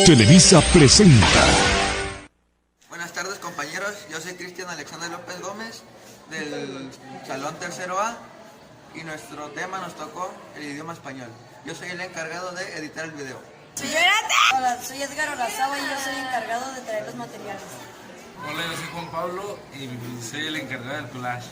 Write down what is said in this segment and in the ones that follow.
Televisa presenta. Buenas tardes, compañeros, yo soy Cristian Alexander López Gómez del Salón Tercero A y nuestro tema nos tocó el idioma español. Yo soy el encargado de editar el video. Hola, soy Edgar Olazábal y yo soy encargado de traer los materiales. Hola, yo soy Juan Pablo y soy el encargado del collage.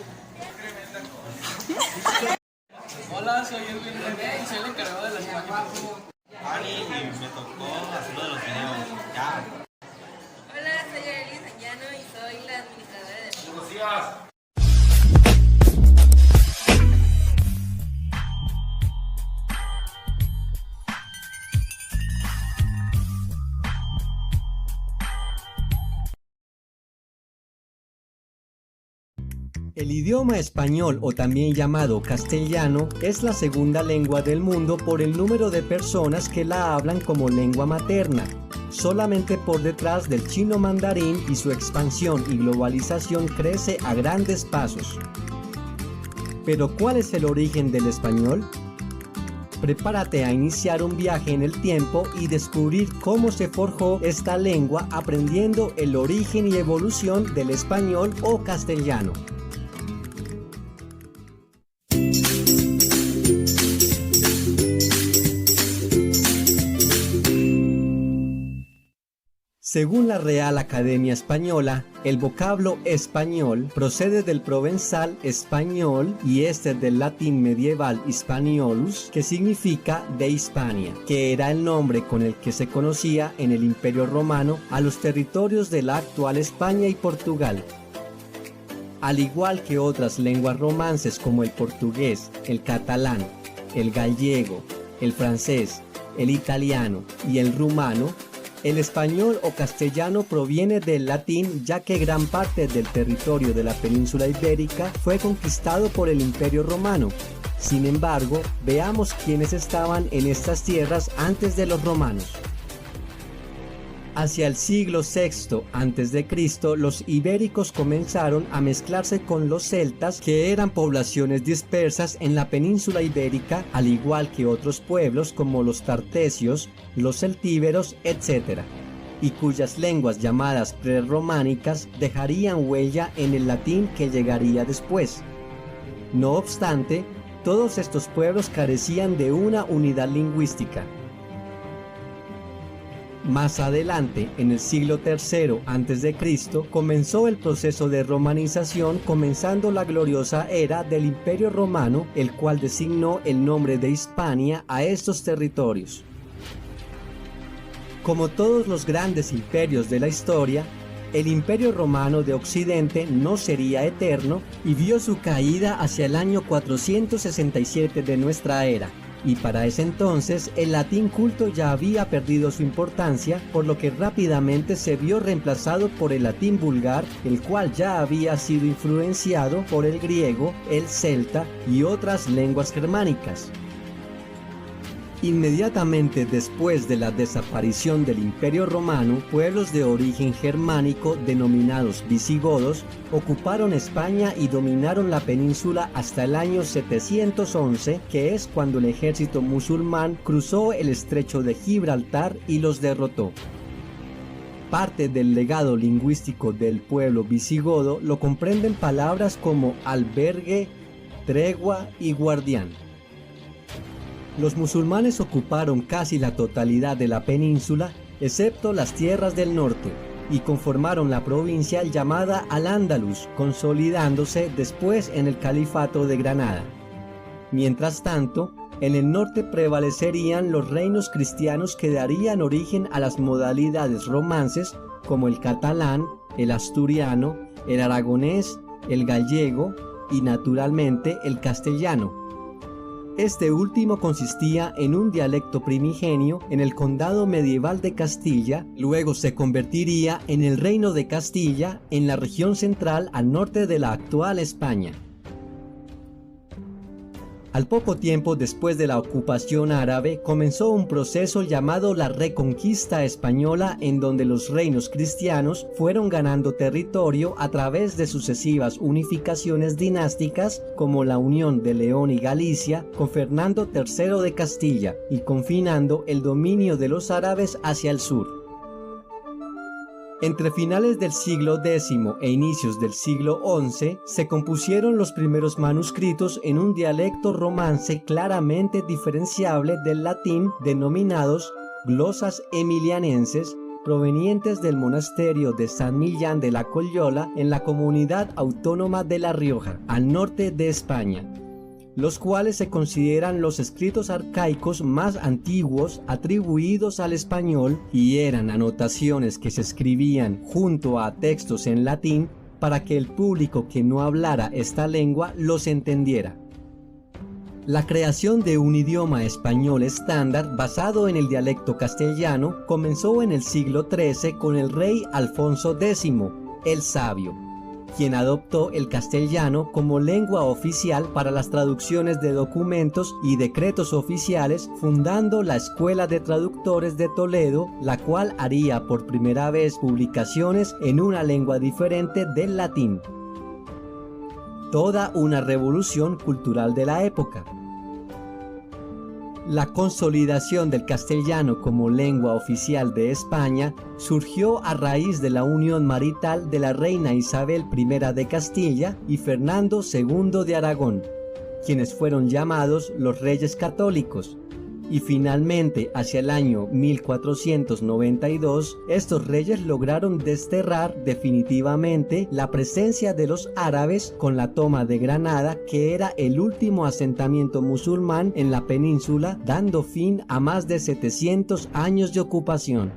Hola, soy Edwin René y soy el encargado de las imágenes. Ani, y me tocó hacer uno de los videos. Ya. Hola, soy Arely Sanllano y soy la administradora de... ¡Buenos días! El idioma español, o también llamado castellano, es la segunda lengua del mundo por el número de personas que la hablan como lengua materna, solamente por detrás del chino mandarín, y su expansión y globalización crece a grandes pasos. Pero ¿cuál es el origen del español? Prepárate a iniciar un viaje en el tiempo y descubrir cómo se forjó esta lengua aprendiendo el origen y evolución del español o castellano. Según la Real Academia Española, el vocablo español procede del provenzal español y este del latín medieval hispaniolus, que significa de Hispania, que era el nombre con el que se conocía en el Imperio Romano a los territorios de la actual España y Portugal. Al igual que otras lenguas romances como el portugués, el catalán, el gallego, el francés, el italiano y el rumano, el español o castellano proviene del latín, ya que gran parte del territorio de la península ibérica fue conquistado por el Imperio Romano. Sin embargo, veamos quiénes estaban en estas tierras antes de los romanos. Hacia el siglo VI a.C., los ibéricos comenzaron a mezclarse con los celtas, que eran poblaciones dispersas en la península ibérica, al igual que otros pueblos como los tartesios, los celtíberos, etc., y cuyas lenguas llamadas prerrománicas dejarían huella en el latín que llegaría después. No obstante, todos estos pueblos carecían de una unidad lingüística. Más adelante, en el siglo III a.C., comenzó el proceso de romanización, comenzando la gloriosa era del Imperio Romano, el cual designó el nombre de Hispania a estos territorios. Como todos los grandes imperios de la historia, el Imperio Romano de Occidente no sería eterno y vio su caída hacia el año 467 de nuestra era. Y para ese entonces el latín culto ya había perdido su importancia, por lo que rápidamente se vio reemplazado por el latín vulgar, el cual ya había sido influenciado por el griego, el celta y otras lenguas germánicas. Inmediatamente después de la desaparición del Imperio Romano, pueblos de origen germánico denominados visigodos ocuparon España y dominaron la península hasta el año 711, que es cuando el ejército musulmán cruzó el estrecho de Gibraltar y los derrotó. Parte del legado lingüístico del pueblo visigodo lo comprenden palabras como albergue, tregua y guardián. Los musulmanes ocuparon casi la totalidad de la península, excepto las tierras del norte, y conformaron la provincia llamada Al-Ándalus, consolidándose después en el Califato de Granada. Mientras tanto, en el norte prevalecerían los reinos cristianos que darían origen a las modalidades romances como el catalán, el asturiano, el aragonés, el gallego y naturalmente el castellano. Este último consistía en un dialecto primigenio en el condado medieval de Castilla, luego se convertiría en el Reino de Castilla en la región central al norte de la actual España. Al poco tiempo después de la ocupación árabe, comenzó un proceso llamado la Reconquista Española, en donde los reinos cristianos fueron ganando territorio a través de sucesivas unificaciones dinásticas, como la unión de León y Galicia con Fernando III de Castilla, y confinando el dominio de los árabes hacia el sur. Entre finales del siglo X e inicios del siglo XI se compusieron los primeros manuscritos en un dialecto romance claramente diferenciable del latín, denominados glosas emilianenses, provenientes del monasterio de San Millán de la Colliola en la comunidad autónoma de La Rioja, al norte de España, los cuales se consideran los escritos arcaicos más antiguos atribuidos al español y eran anotaciones que se escribían junto a textos en latín para que el público que no hablara esta lengua los entendiera. La creación de un idioma español estándar basado en el dialecto castellano comenzó en el siglo XIII con el rey Alfonso X, el Sabio, quien adoptó el castellano como lengua oficial para las traducciones de documentos y decretos oficiales, fundando la Escuela de Traductores de Toledo, la cual haría por primera vez publicaciones en una lengua diferente del latín. Toda una revolución cultural de la época. La consolidación del castellano como lengua oficial de España surgió a raíz de la unión marital de la reina Isabel I de Castilla y Fernando II de Aragón, quienes fueron llamados los Reyes Católicos, y finalmente hacia el año 1492 estos reyes lograron desterrar definitivamente la presencia de los árabes con la toma de Granada, que era el último asentamiento musulmán en la península, dando fin a más de 700 años de ocupación.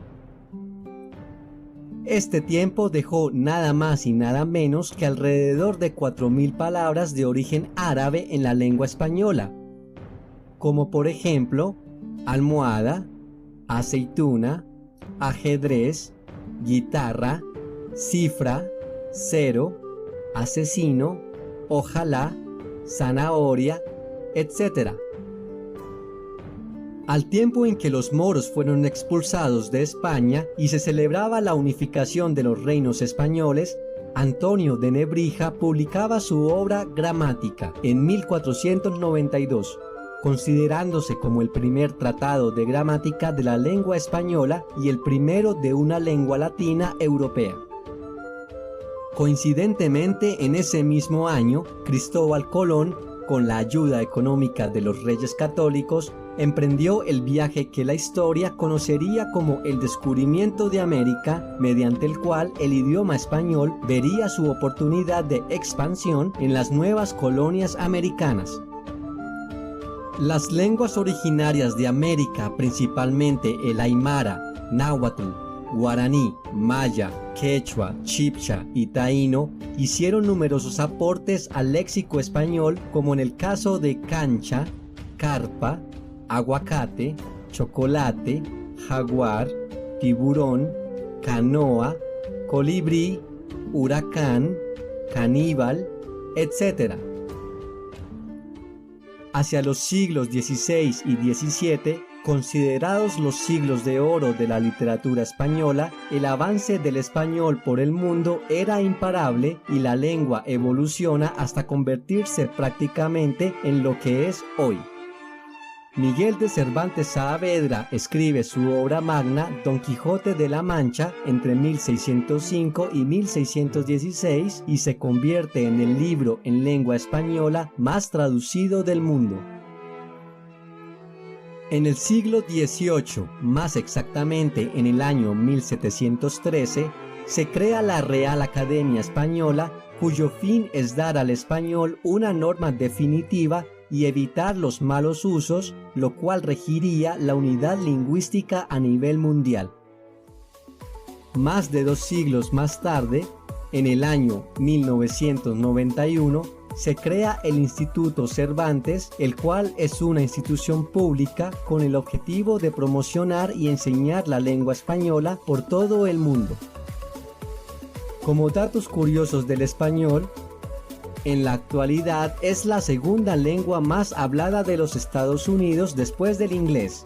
Este tiempo dejó nada más y nada menos que alrededor de 4000 palabras de origen árabe en la lengua española, como por ejemplo almohada, aceituna, ajedrez, guitarra, cifra, cero, asesino, ojalá, zanahoria, etc. Al tiempo en que los moros fueron expulsados de España y se celebraba la unificación de los reinos españoles, Antonio de Nebrija publicaba su obra Gramática en 1492, considerándose como el primer tratado de gramática de la lengua española y el primero de una lengua latina europea. Coincidentemente, en ese mismo año, Cristóbal Colón, con la ayuda económica de los Reyes Católicos, emprendió el viaje que la historia conocería como el descubrimiento de América, mediante el cual el idioma español vería su oportunidad de expansión en las nuevas colonias americanas. Las lenguas originarias de América, principalmente el aymara, náhuatl, guaraní, maya, quechua, chibcha y taíno, hicieron numerosos aportes al léxico español, como en el caso de cancha, carpa, aguacate, chocolate, jaguar, tiburón, canoa, colibrí, huracán, caníbal, etc. Hacia los siglos XVI y XVII, considerados los siglos de oro de la literatura española, el avance del español por el mundo era imparable y la lengua evoluciona hasta convertirse prácticamente en lo que es hoy. Miguel de Cervantes Saavedra escribe su obra magna Don Quijote de la Mancha entre 1605 y 1616 y se convierte en el libro en lengua española más traducido del mundo. En el siglo XVIII, más exactamente en el año 1713, se crea la Real Academia Española, cuyo fin es dar al español una norma definitiva y evitar los malos usos, lo cual regiría la unidad lingüística a nivel mundial. Más de 2 siglos más tarde, en el año 1991, se crea el Instituto Cervantes, el cual es una institución pública con el objetivo de promocionar y enseñar la lengua española por todo el mundo. Como datos curiosos del español, En la actualidad es la segunda lengua más hablada de los Estados Unidos después del inglés.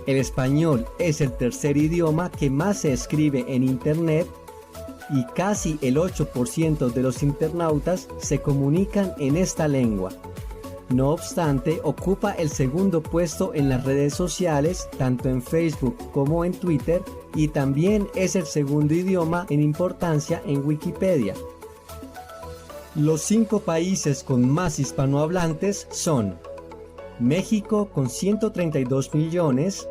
El español es el tercer idioma que más se escribe en Internet y casi el 8% de los internautas se comunican en esta lengua. No obstante, ocupa el segundo puesto en las redes sociales, tanto en Facebook como en Twitter, y también es el segundo idioma en importancia en Wikipedia. Los 5 países con más hispanohablantes son México con 132 millones,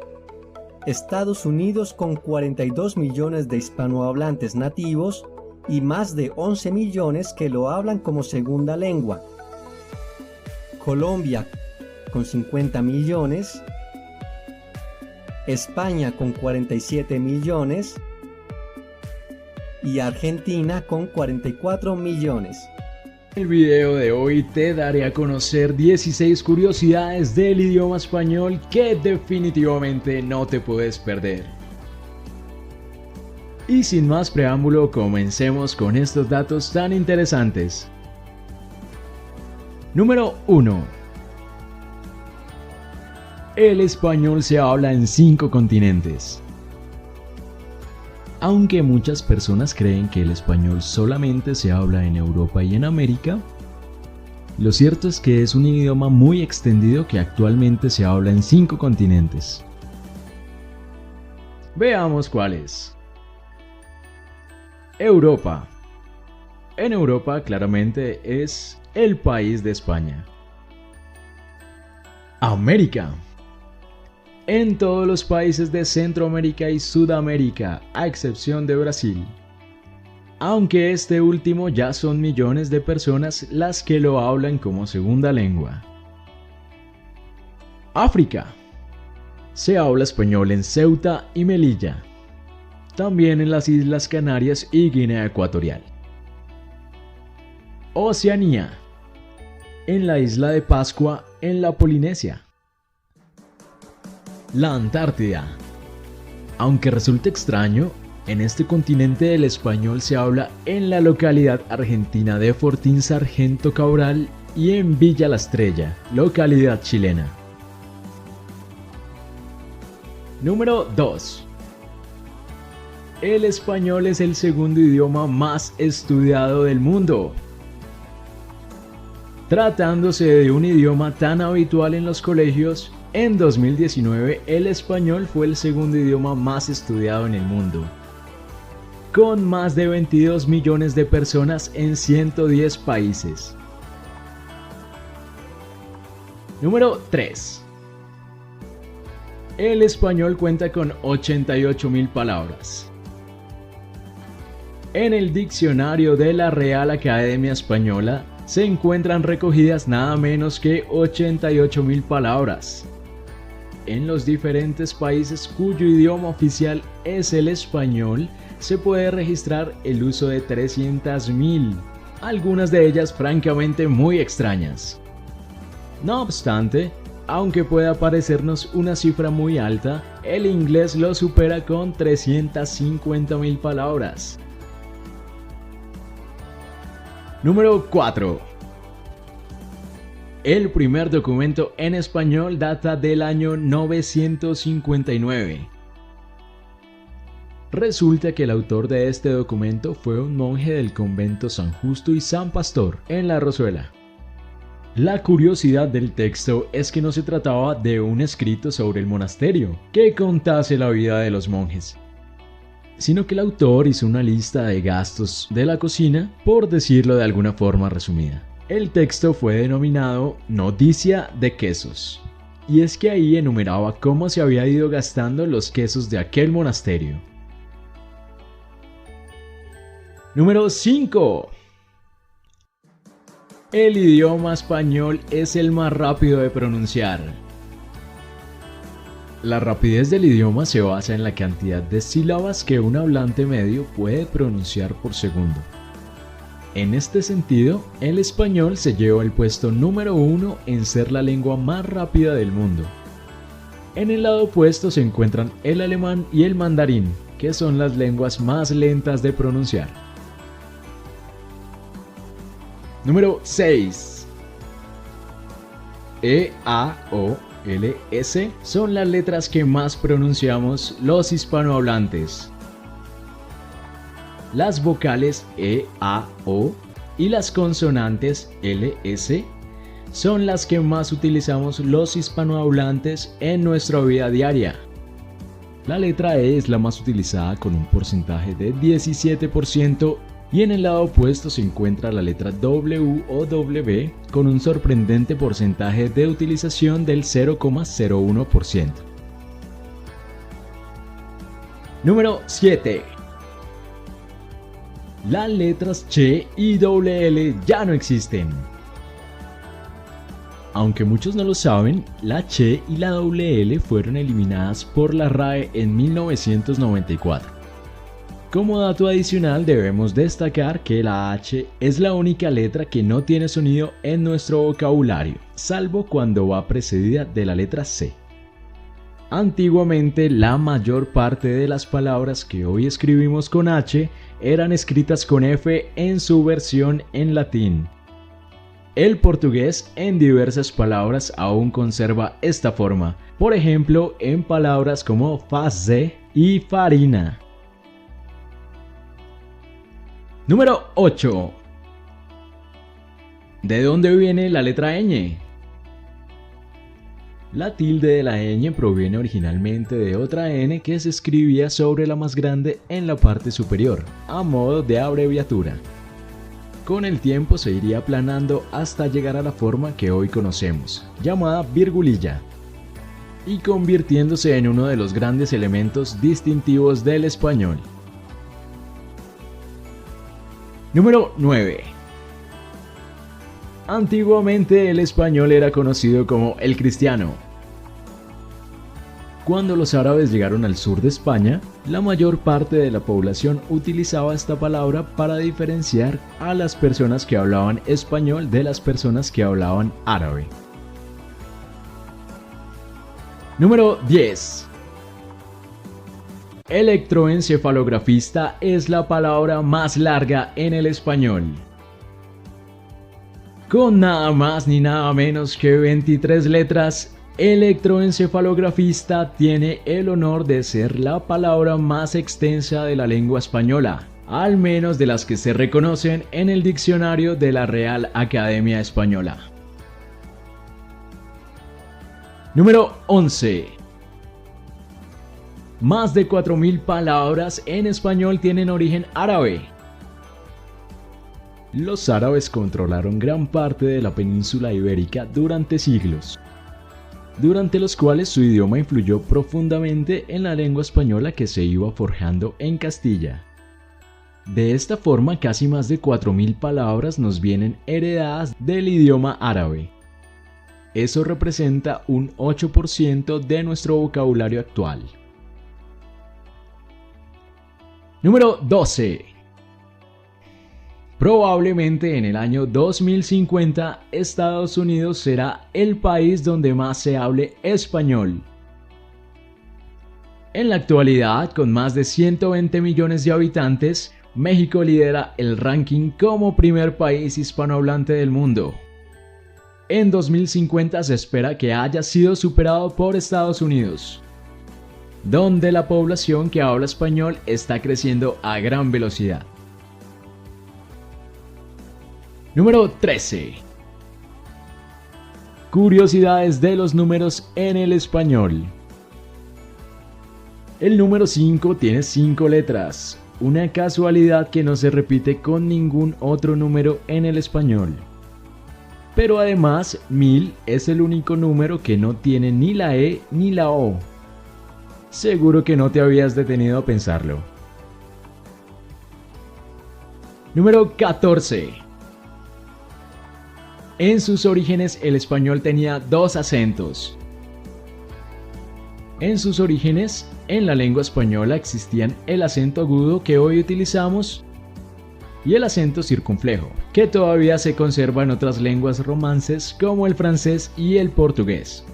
Estados Unidos con 42 millones de hispanohablantes nativos y más de 11 millones que lo hablan como segunda lengua, Colombia con 50 millones, España con 47 millones y Argentina con 44 millones. En el video de hoy te daré a conocer 16 curiosidades del idioma español que definitivamente no te puedes perder. Y sin más preámbulo, comencemos con estos datos tan interesantes. Número 1. El español se habla en 5 continentes. Aunque muchas personas creen que el español solamente se habla en Europa y en América, lo cierto es que es un idioma muy extendido que actualmente se habla en 5 continentes. Veamos cuáles. Europa. En Europa claramente es el país de España. América. En todos los países de Centroamérica y Sudamérica, a excepción de Brasil. Aunque este último ya son millones de personas las que lo hablan como segunda lengua. África. Se habla español en Ceuta y Melilla. También en las Islas Canarias y Guinea Ecuatorial. Oceanía. En la isla de Pascua, en la Polinesia. La Antártida. Aunque resulte extraño, en este continente el español se habla en la localidad argentina de Fortín Sargento Cabral y en Villa La Estrella, localidad chilena. Número 2. El español es el segundo idioma más estudiado del mundo. Tratándose de un idioma tan habitual en los colegios, en 2019 el español fue el segundo idioma más estudiado en el mundo, con más de 22 millones de personas en 110 países. Número 3. El español cuenta con 88.000 palabras. En el diccionario de la Real Academia Española se encuentran recogidas nada menos que 88.000 palabras. En los diferentes países cuyo idioma oficial es el español, se puede registrar el uso de 300.000, algunas de ellas francamente muy extrañas. No obstante, aunque pueda parecernos una cifra muy alta, el inglés lo supera con 350.000 palabras. Número 4. El primer documento en español data del año 959. Resulta que el autor de este documento fue un monje del convento San Justo y San Pastor en La Rozuela. La curiosidad del texto es que no se trataba de un escrito sobre el monasterio que contase la vida de los monjes, sino que el autor hizo una lista de gastos de la cocina, por decirlo de alguna forma resumida. El texto fue denominado Noticia de Quesos, y es que ahí enumeraba cómo se había ido gastando los quesos de aquel monasterio. Número 5. El idioma español es el más rápido de pronunciar. La rapidez del idioma se basa en la cantidad de sílabas que un hablante medio puede pronunciar por segundo. En este sentido, el español se lleva el puesto número 1 en ser la lengua más rápida del mundo. En el lado opuesto se encuentran el alemán y el mandarín, que son las lenguas más lentas de pronunciar. Número 6. E, A, O, L, S son las letras que más pronunciamos los hispanohablantes. Las vocales E, A, O y las consonantes L, S son las que más utilizamos los hispanohablantes en nuestra vida diaria. La letra E es la más utilizada con un porcentaje de 17% y en el lado opuesto se encuentra la letra W o W con un sorprendente porcentaje de utilización del 0,01%. Número 7. Las letras Ch y doble L ya no existen. Aunque muchos no lo saben, la Ch y la doble L fueron eliminadas por la RAE en 1994. Como dato adicional debemos destacar que la H es la única letra que no tiene sonido en nuestro vocabulario, salvo cuando va precedida de la letra C. Antiguamente la mayor parte de las palabras que hoy escribimos con H eran escritas con F en su versión en latín. El portugués en diversas palabras aún conserva esta forma, por ejemplo en palabras como fazer y farina. Número 8. ¿De dónde viene la letra ñ? La tilde de la ñ proviene originalmente de otra n que se escribía sobre la más grande en la parte superior, a modo de abreviatura. Con el tiempo se iría aplanando hasta llegar a la forma que hoy conocemos, llamada virgulilla, y convirtiéndose en uno de los grandes elementos distintivos del español. Número 9. Antiguamente el español era conocido como el cristiano. Cuando los árabes llegaron al sur de España, la mayor parte de la población utilizaba esta palabra para diferenciar a las personas que hablaban español de las personas que hablaban árabe. Número 10. Electroencefalografista es la palabra más larga en el español. Con nada más ni nada menos que 23 letras, electroencefalografista tiene el honor de ser la palabra más extensa de la lengua española, al menos de las que se reconocen en el diccionario de la Real Academia Española. Número 11. Más de 4.000 palabras en español tienen origen árabe. Los árabes controlaron gran parte de la península ibérica durante siglos, durante los cuales su idioma influyó profundamente en la lengua española que se iba forjando en Castilla. De esta forma, casi más de 4.000 palabras nos vienen heredadas del idioma árabe. Eso representa un 8% de nuestro vocabulario actual. Número 12. Probablemente en el año 2050 Estados Unidos será el país donde más se hable español. En la actualidad, con más de 120 millones de habitantes, México lidera el ranking como primer país hispanohablante del mundo. En 2050 se espera que haya sido superado por Estados Unidos, donde la población que habla español está creciendo a gran velocidad. Número 13. Curiosidades de los números en el español. El número 5 tiene 5 letras, una casualidad que no se repite con ningún otro número en el español. Pero además, 1000 es el único número que no tiene ni la E ni la O. Seguro que no te habías detenido a pensarlo. Número 14. En sus orígenes el español tenía 2 acentos. En sus orígenes, en la lengua española existían el acento agudo que hoy utilizamos y el acento circunflejo, que todavía se conserva en otras lenguas romances como el francés y el portugués.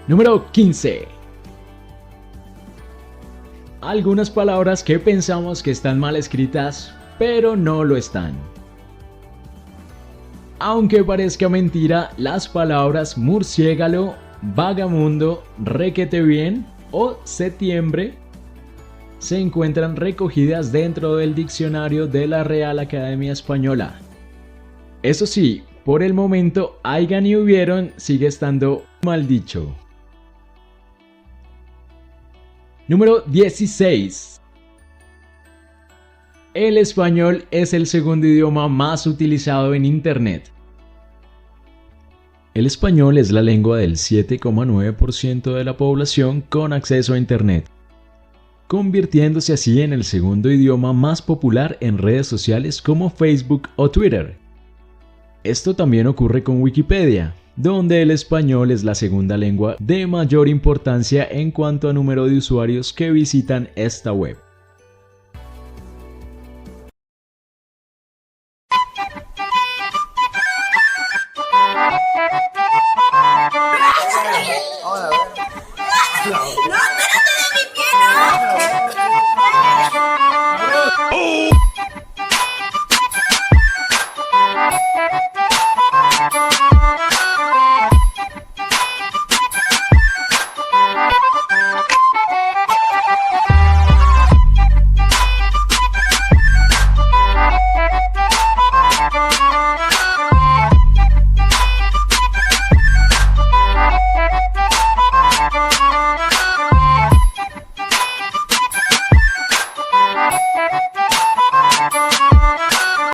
Número 15. Algunas palabras que pensamos que están mal escritas, pero no lo están. Aunque parezca mentira, las palabras murciégalo, vagamundo, requete bien o septiembre se encuentran recogidas dentro del diccionario de la Real Academia Española. Eso sí, por el momento, hayan y hubieron sigue estando mal dicho. Número 16. El español es el segundo idioma más utilizado en Internet. El español es la lengua del 7,9% de la población con acceso a Internet, convirtiéndose así en el segundo idioma más popular en redes sociales como Facebook o Twitter. Esto también ocurre con Wikipedia, donde el español es la segunda lengua de mayor importancia en cuanto a número de usuarios que visitan esta web. ¡No, espérate de mi pie, no!